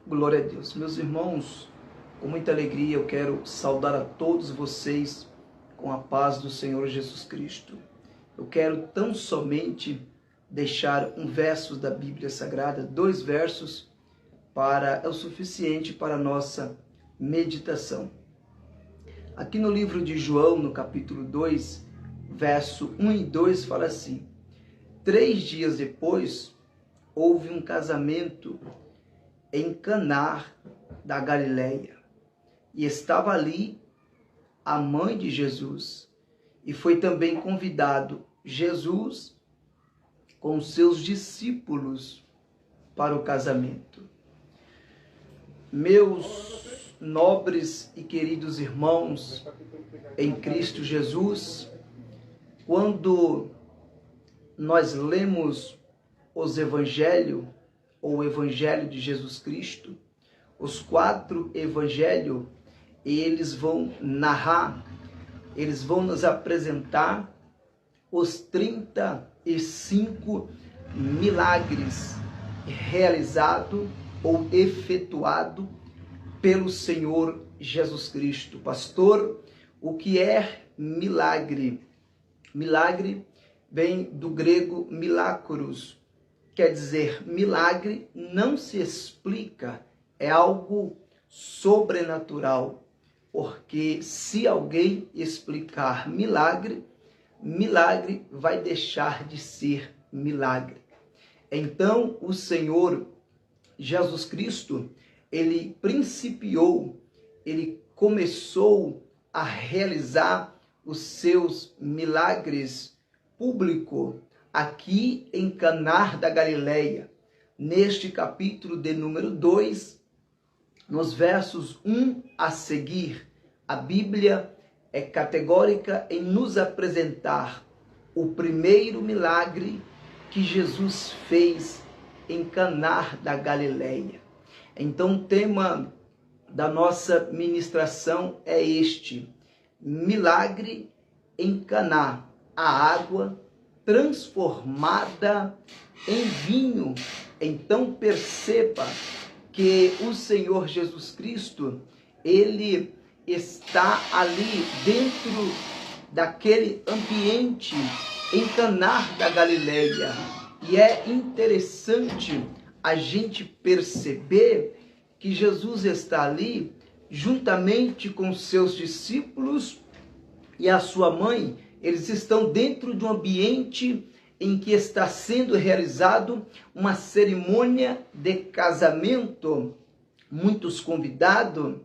Glória a Deus. Meus irmãos, com muita alegria eu quero saudar a todos vocês com a paz do Senhor Jesus Cristo. Eu quero tão somente deixar um verso da Bíblia Sagrada, 2 versos, é o suficiente para a nossa meditação. Aqui no livro de João, no capítulo 2, verso 1 e 2, fala assim: 3 dias depois, houve um casamento em Caná da Galileia, e estava ali a mãe de Jesus, e foi também convidado Jesus com os seus discípulos para o casamento. Meus nobres e queridos irmãos em Cristo Jesus, quando nós lemos os evangelhos, ou o Evangelho de Jesus Cristo, os 4 evangelhos, eles vão narrar, eles vão nos apresentar os 35 milagres realizados ou efetuados pelo Senhor Jesus Cristo. Pastor, o que é milagre? Milagre vem do grego milagros, quer dizer, milagre não se explica, é algo sobrenatural, porque se alguém explicar milagre, milagre vai deixar de ser milagre. Então, o Senhor Jesus Cristo, ele principiou, ele começou a realizar os seus milagres públicos aqui em Caná da Galileia, neste capítulo de número 2, nos versos 1 a seguir. A Bíblia é categórica em nos apresentar o primeiro milagre que Jesus fez em Caná da Galileia. Então, o tema da nossa ministração é este: milagre em Caná, a água transformada em vinho. Então perceba que o Senhor Jesus Cristo, ele está ali dentro daquele ambiente em Caná da Galileia. E é interessante a gente perceber que Jesus está ali juntamente com seus discípulos e a sua mãe. Eles estão dentro de um ambiente em que está sendo realizado uma cerimônia de casamento. Muitos convidados,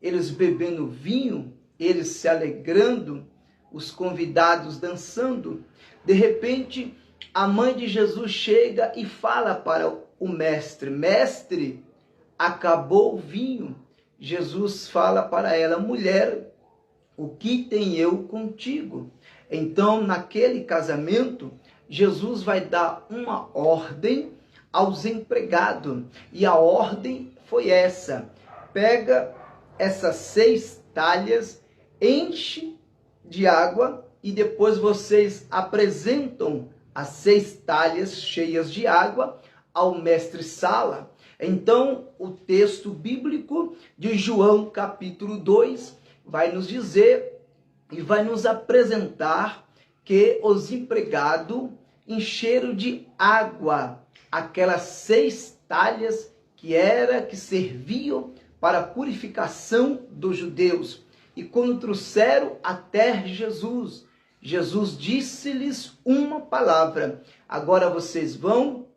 eles bebendo vinho, eles se alegrando, os convidados dançando. De repente, a mãe de Jesus chega e fala para o mestre: mestre, acabou o vinho. Jesus fala para ela: mulher, o que tenho eu contigo? Então, naquele casamento, Jesus vai dar uma ordem aos empregados. E a ordem foi essa: pega essas 6 talhas, enche de água e depois vocês apresentam as 6 talhas cheias de água ao mestre-sala. Então, o texto bíblico de João capítulo 2 vai nos dizer e vai nos apresentar que os empregados encheram de água aquelas 6 talhas que serviam para a purificação dos judeus. E quando trouxeram até Jesus, Jesus disse-lhes uma palavra: agora vocês vão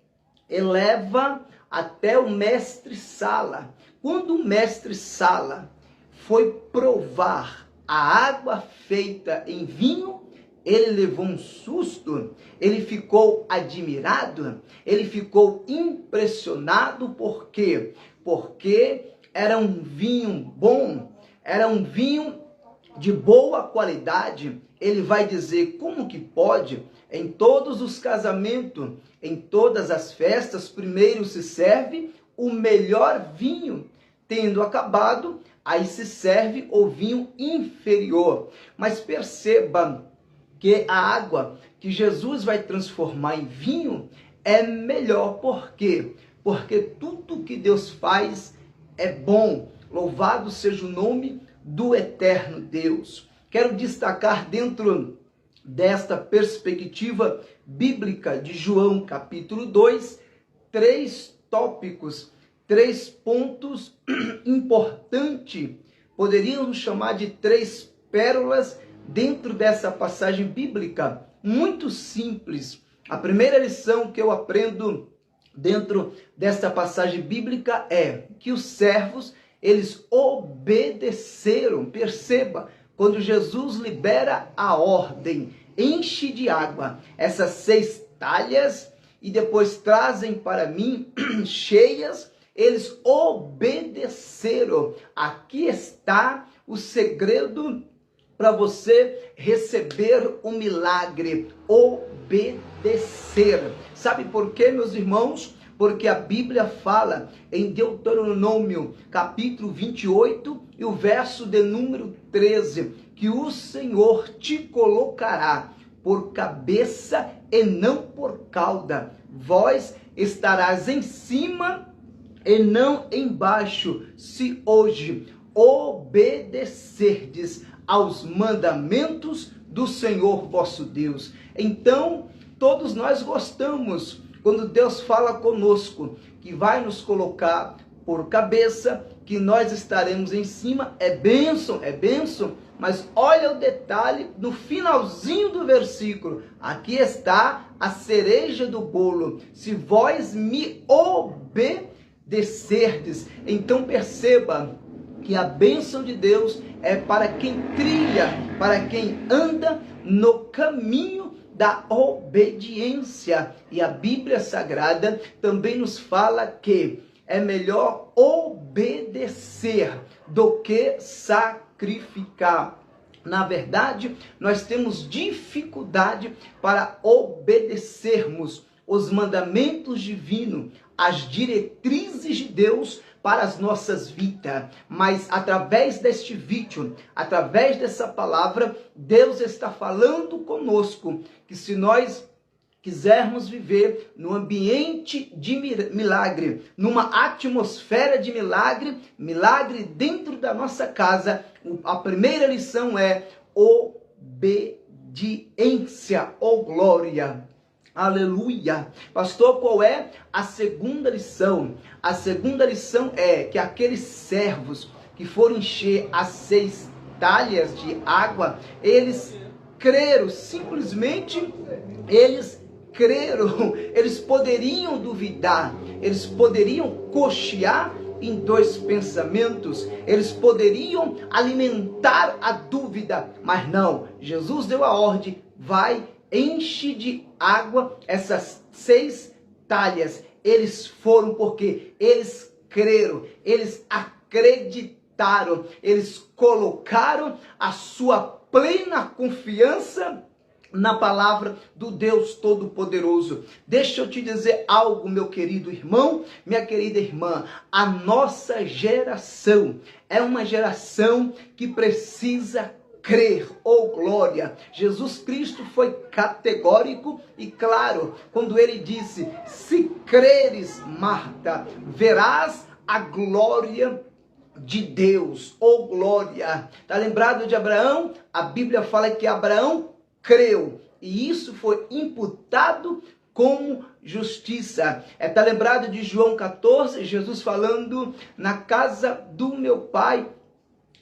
e leva até o mestre-sala. Quando o mestre-sala foi provar a água feita em vinho, ele levou um susto, ele ficou admirado, ele ficou impressionado. Por quê? Porque era um vinho bom, era um vinho de boa qualidade. Ele vai dizer: como que pode? Em todos os casamentos, em todas as festas, primeiro se serve o melhor vinho. Tendo acabado, aí se serve o vinho inferior. Mas perceba que a água que Jesus vai transformar em vinho é melhor. Por quê? Porque tudo que Deus faz é bom. Louvado seja o nome do eterno Deus. Quero destacar dentro desta perspectiva bíblica de João capítulo 2, 3 tópicos, 3 pontos importantes. Poderíamos chamar de 3 pérolas dentro dessa passagem bíblica, muito simples. A primeira lição que eu aprendo dentro dessa passagem bíblica é que os servos, eles obedeceram. Perceba, quando Jesus libera a ordem, enche de água essas 6 talhas e depois trazem para mim cheias, eles obedeceram. Aqui está o segredo para você receber o milagre: obedecer. Sabe por quê, meus irmãos? Porque a Bíblia fala em Deuteronômio, capítulo 28, e o verso de número 13, que o Senhor te colocará por cabeça e não por cauda. Vós estarás em cima e não embaixo, se hoje obedecerdes aos mandamentos do Senhor vosso Deus. Então, todos nós gostamos quando Deus fala conosco, que vai nos colocar por cabeça, que nós estaremos em cima. É bênção, mas olha o detalhe no finalzinho do versículo. Aqui está a cereja do bolo: se vós me obedecerdes. Então perceba que a bênção de Deus é para quem trilha, para quem anda no caminho da obediência. E a Bíblia Sagrada também nos fala que é melhor obedecer do que sacrificar. Na verdade, nós temos dificuldade para obedecermos os mandamentos divinos, as diretrizes de Deus para as nossas vidas. Mas através deste vídeo, através dessa palavra, Deus está falando conosco que se nós quisermos viver no ambiente de milagre, numa atmosfera de milagre, milagre dentro da nossa casa, a primeira lição é obediência. Oh glória! Aleluia! Pastor, qual é a segunda lição? A segunda lição é que aqueles servos que foram encher as 6 talhas de água, eles creram, simplesmente eles creram. Eles poderiam duvidar, eles poderiam cochear em 2 pensamentos, eles poderiam alimentar a dúvida, mas não. Jesus deu a ordem: vai, enche de água essas 6 talhas. Eles foram porque eles creram, eles acreditaram, eles colocaram a sua plena confiança na palavra do Deus Todo-Poderoso. Deixa eu te dizer algo, meu querido irmão, minha querida irmã. A nossa geração é uma geração que precisa crer. Oh glória! Jesus Cristo foi categórico e claro quando ele disse: se creres, Marta, verás a glória de Deus. Oh glória! Tá lembrado de Abraão? A Bíblia fala que Abraão creu e isso foi imputado como justiça. Tá lembrado de João 14? Jesus falando: na casa do meu pai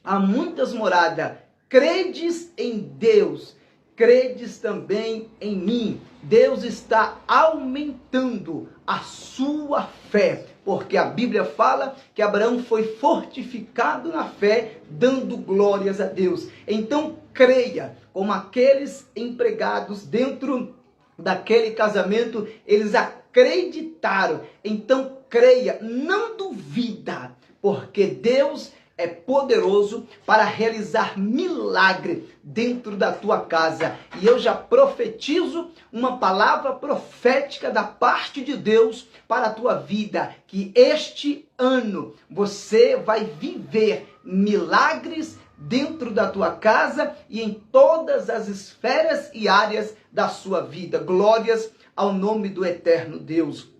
há muitas moradas. Credes em Deus, credes também em mim. Deus está aumentando a sua fé, porque a Bíblia fala que Abraão foi fortificado na fé, dando glórias a Deus. Então creia, como aqueles empregados dentro daquele casamento, eles acreditaram. Então creia, não duvida, porque Deus é poderoso para realizar milagre dentro da tua casa. E eu já profetizo uma palavra profética da parte de Deus para a tua vida, que este ano você vai viver milagres dentro da tua casa e em todas as esferas e áreas da sua vida. Glórias ao nome do eterno Deus.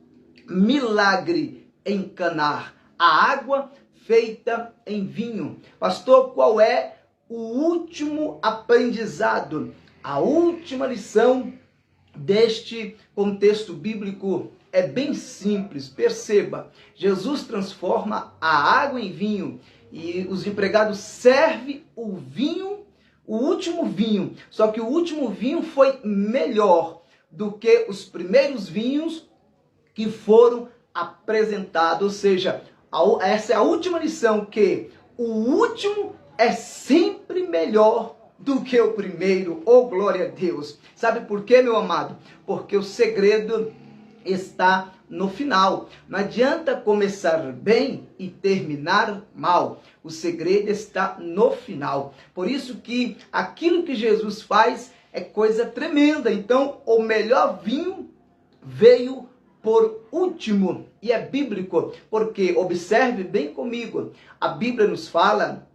Milagre em Caná. a água feita em vinho. Pastor, qual é o último aprendizado, a última lição deste contexto bíblico? É bem simples, perceba, Jesus transforma a água em vinho e os empregados servem o vinho, o último vinho, só que o último vinho foi melhor do que os primeiros vinhos que foram apresentados, ou seja, essa é a última lição, que o último é sempre melhor do que o primeiro. Oh, glória a Deus! Sabe por quê, meu amado? Porque o segredo está no final. Não adianta começar bem e terminar mal. O segredo está no final. Por isso que aquilo que Jesus faz é coisa tremenda. Então, o melhor vinho veio por último, e é bíblico, porque observe bem comigo, a Bíblia nos fala,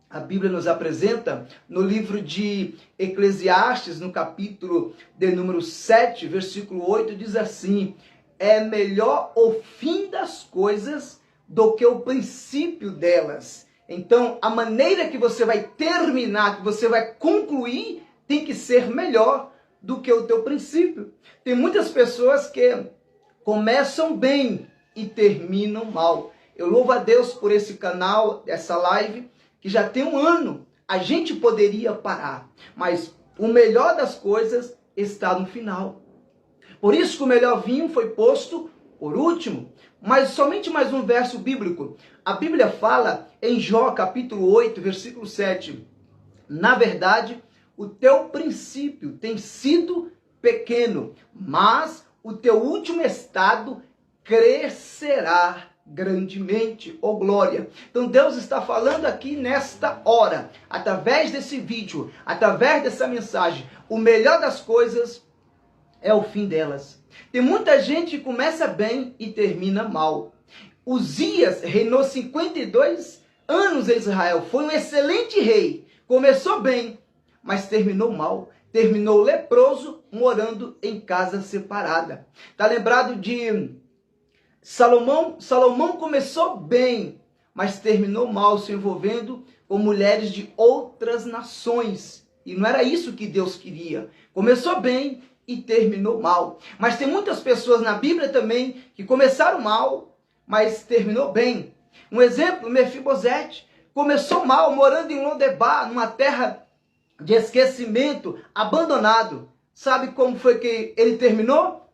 a Bíblia nos apresenta no livro de Eclesiastes, no capítulo de número 7, versículo 8, diz assim: é melhor o fim das coisas do que o princípio delas. Então, a maneira que você vai terminar, que você vai concluir, tem que ser melhor do que o teu princípio. Tem muitas pessoas que começam bem e terminam mal. Eu louvo a Deus por esse canal, essa live, que já tem 1 ano. A gente poderia parar, mas o melhor das coisas está no final. Por isso que o melhor vinho foi posto por último. Mas somente mais um verso bíblico. A Bíblia fala em Jó, capítulo 8, versículo 7. Na verdade, o teu princípio tem sido pequeno, mas o teu último estado crescerá grandemente, oh glória. Então Deus está falando aqui nesta hora, através desse vídeo, através dessa mensagem, o melhor das coisas é o fim delas. Tem muita gente que começa bem e termina mal. Uzias reinou 52 anos em Israel, foi um excelente rei, começou bem, mas terminou mal. Terminou leproso, morando em casa separada. Está lembrado de Salomão? Salomão começou bem, mas terminou mal, se envolvendo com mulheres de outras nações. E não era isso que Deus queria. Começou bem e terminou mal. Mas tem muitas pessoas na Bíblia também que começaram mal, mas terminou bem. Um exemplo, Mefibosete. Começou mal, morando em Lodebar, numa terra de esquecimento, abandonado. Sabe como foi que ele terminou?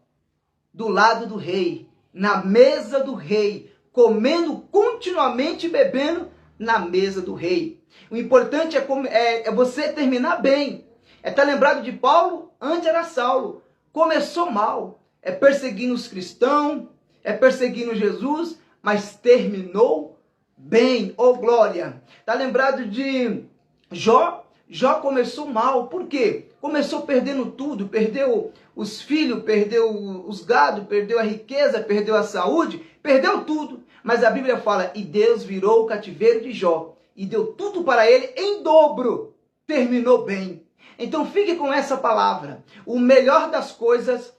Do lado do rei, na mesa do rei, comendo continuamente e bebendo na mesa do rei. O importante é você terminar bem. É estar lembrado de Paulo, antes era Saulo. Começou mal, é perseguindo os cristãos, é perseguindo Jesus, mas terminou bem, oh glória. Está lembrado de Jó? Jó começou mal, por quê? Começou perdendo tudo, perdeu os filhos, perdeu os gado, perdeu a riqueza, perdeu a saúde, perdeu tudo. Mas a Bíblia fala, e Deus virou o cativeiro de Jó, e deu tudo para ele em dobro. Terminou bem. Então fique com essa palavra, o melhor das coisas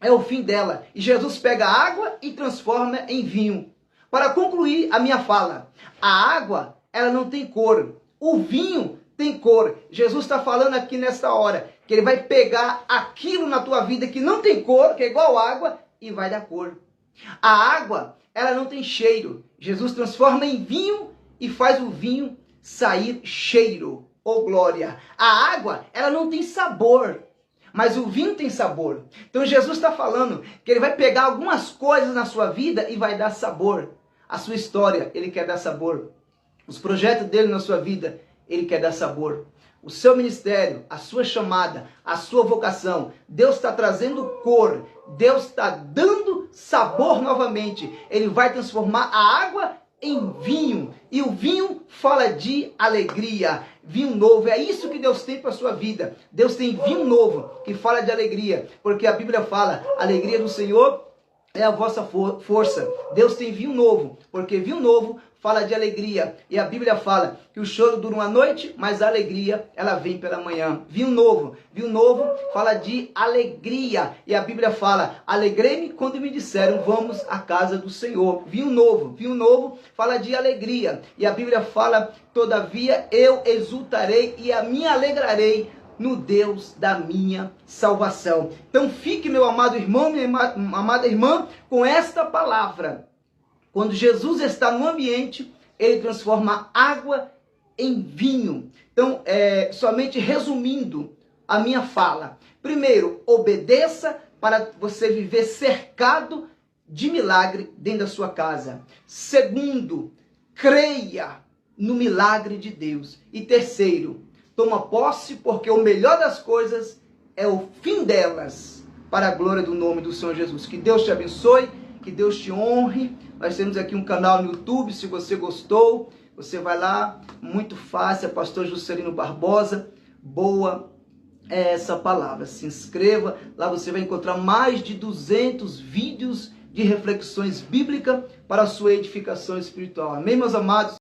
é o fim dela. E Jesus pega a água e transforma em vinho. Para concluir a minha fala, a água, ela não tem cor, o vinho tem cor. Jesus está falando aqui nesta hora que ele vai pegar aquilo na tua vida que não tem cor, que é igual água, e vai dar cor. A água, ela não tem cheiro. Jesus transforma em vinho e faz o vinho sair cheiro. Oh glória! A água, ela não tem sabor, mas o vinho tem sabor. Então Jesus está falando que ele vai pegar algumas coisas na sua vida e vai dar sabor. A sua história, ele quer dar sabor. Os projetos dele na sua vida, ele quer dar sabor. O seu ministério, a sua chamada, a sua vocação, Deus está trazendo cor, Deus está dando sabor novamente. Ele vai transformar a água em vinho, e o vinho fala de alegria, vinho novo. É isso que Deus tem para a sua vida. Deus tem vinho novo que fala de alegria, porque a Bíblia fala, a alegria do Senhor é a vossa força. Deus tem vinho novo, porque vinho novo fala de alegria. E a Bíblia fala que o choro dura uma noite, mas a alegria, ela vem pela manhã. Vinho novo fala de alegria. E a Bíblia fala, alegrei-me quando me disseram, vamos à casa do Senhor. Vinho novo fala de alegria. E a Bíblia fala, todavia eu exultarei e me alegrarei no Deus da minha salvação. Então fique, meu amado irmão, minha amada irmã, com esta palavra. Quando Jesus está no ambiente, ele transforma água em vinho. Então, somente resumindo a minha fala. Primeiro, obedeça para você viver cercado de milagre dentro da sua casa. Segundo, creia no milagre de Deus. E terceiro, toma posse, porque o melhor das coisas é o fim delas, para a glória do nome do Senhor Jesus. Que Deus te abençoe, que Deus te honre. Nós temos aqui um canal no YouTube, se você gostou, você vai lá, muito fácil, é Pastor Juscelino Barbosa. Boa é essa palavra. Se inscreva, lá você vai encontrar mais de 200 vídeos de reflexões bíblicas para a sua edificação espiritual. Amém, meus amados?